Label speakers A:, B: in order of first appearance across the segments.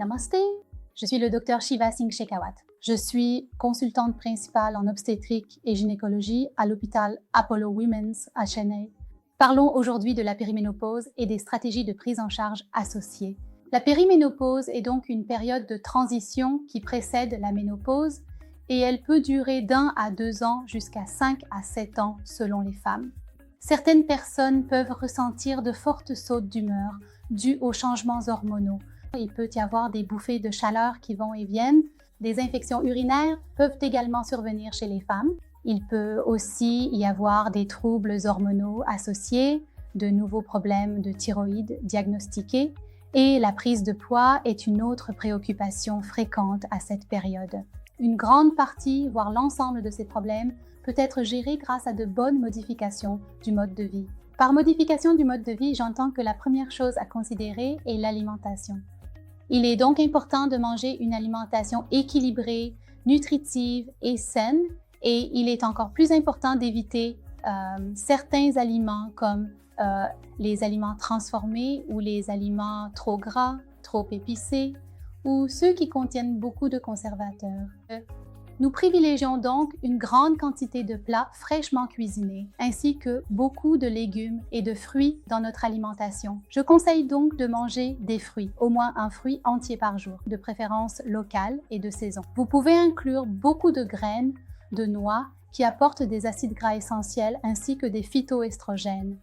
A: Namaste, je suis le Dr Shiva Singh Shekhawat. Je suis consultante principale en obstétrique et gynécologie à l'hôpital Apollo Women's à Chennai. Parlons aujourd'hui de la périménopause et des stratégies de prise en charge associées. La périménopause est donc une période de transition qui précède la ménopause et elle peut durer d'1 à 2 ans jusqu'à 5 à 7 ans selon les femmes. Certaines personnes peuvent ressentir de fortes sautes d'humeur dues aux changements hormonaux. Il peut y avoir des bouffées de chaleur qui vont et viennent. Des infections urinaires peuvent également survenir chez les femmes. Il peut aussi y avoir des troubles hormonaux associés, de nouveaux problèmes de thyroïde diagnostiqués et la prise de poids est une autre préoccupation fréquente à cette période. Une grande partie, voire l'ensemble de ces problèmes, peut être géré grâce à de bonnes modifications du mode de vie. Par modification du mode de vie, j'entends que la première chose à considérer est l'alimentation. Il est donc important de manger une alimentation équilibrée, nutritive et saine, et il est encore plus important d'éviter certains aliments comme les aliments transformés ou les aliments trop gras, trop épicés ou ceux qui contiennent beaucoup de conservateurs. Nous privilégions donc une grande quantité de plats fraîchement cuisinés, ainsi que beaucoup de légumes et de fruits dans notre alimentation. Je conseille donc de manger des fruits, au moins un fruit entier par jour, de préférence locale et de saison. Vous pouvez inclure beaucoup de graines, de noix, qui apportent des acides gras essentiels ainsi que des phytoestrogènes.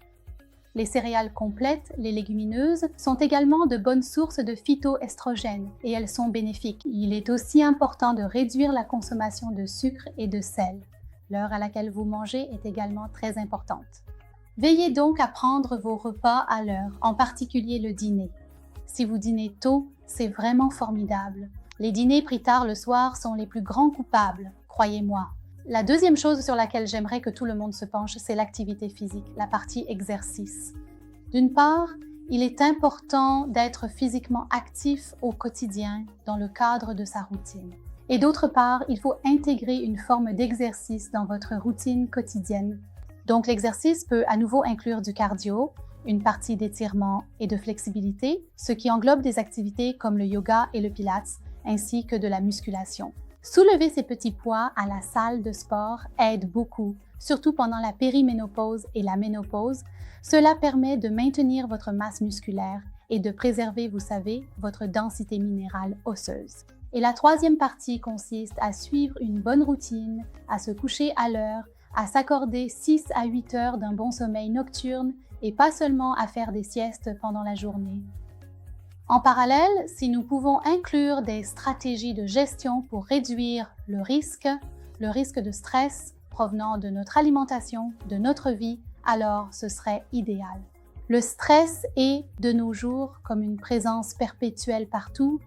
A: Les céréales complètes, les légumineuses, sont également de bonnes sources de phytoestrogènes et elles sont bénéfiques. Il est aussi important de réduire la consommation de sucre et de sel. L'heure à laquelle vous mangez est également très importante. Veillez donc à prendre vos repas à l'heure, en particulier le dîner. Si vous dînez tôt, c'est vraiment formidable. Les dîners pris tard le soir sont les plus grands coupables, croyez-moi. La deuxième chose sur laquelle j'aimerais que tout le monde se penche, c'est l'activité physique, la partie exercice. D'une part, il est important d'être physiquement actif au quotidien dans le cadre de sa routine. Et d'autre part, il faut intégrer une forme d'exercice dans votre routine quotidienne. Donc l'exercice peut à nouveau inclure du cardio, une partie d'étirement et de flexibilité, ce qui englobe des activités comme le yoga et le pilates, ainsi que de la musculation. Soulever ses petits poids à la salle de sport aide beaucoup, surtout pendant la périménopause et la ménopause. Cela permet de maintenir votre masse musculaire et de préserver, vous savez, votre densité minérale osseuse. Et la troisième partie consiste à suivre une bonne routine, à se coucher à l'heure, à s'accorder 6 à 8 heures d'un bon sommeil nocturne et pas seulement à faire des siestes pendant la journée. En parallèle, si nous pouvons inclure des stratégies de gestion pour réduire le risque de stress provenant de notre alimentation, de notre vie, alors ce serait idéal. Le stress est, de nos jours, comme une présence perpétuelle partout,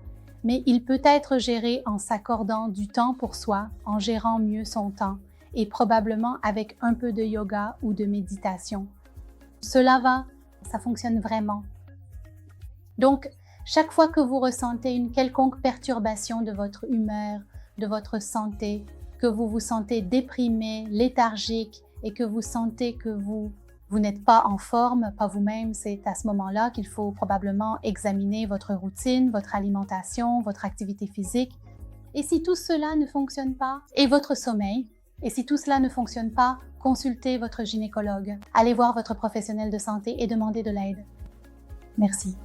A: mais il peut être géré en s'accordant du temps pour soi, en gérant mieux son temps, et probablement avec un peu de yoga ou de méditation. Cela va, ça fonctionne vraiment. Donc, chaque fois que vous ressentez une quelconque perturbation de votre humeur, de votre santé, que vous vous sentez déprimé, léthargique et que vous sentez que vous n'êtes pas en forme, pas vous-même, c'est à ce moment-là qu'il faut probablement examiner votre routine, votre alimentation, votre activité physique. Et si tout cela ne fonctionne pas, et votre sommeil, et si tout cela ne fonctionne pas, consultez votre gynécologue. Allez voir votre professionnel de santé et demandez de l'aide. Merci.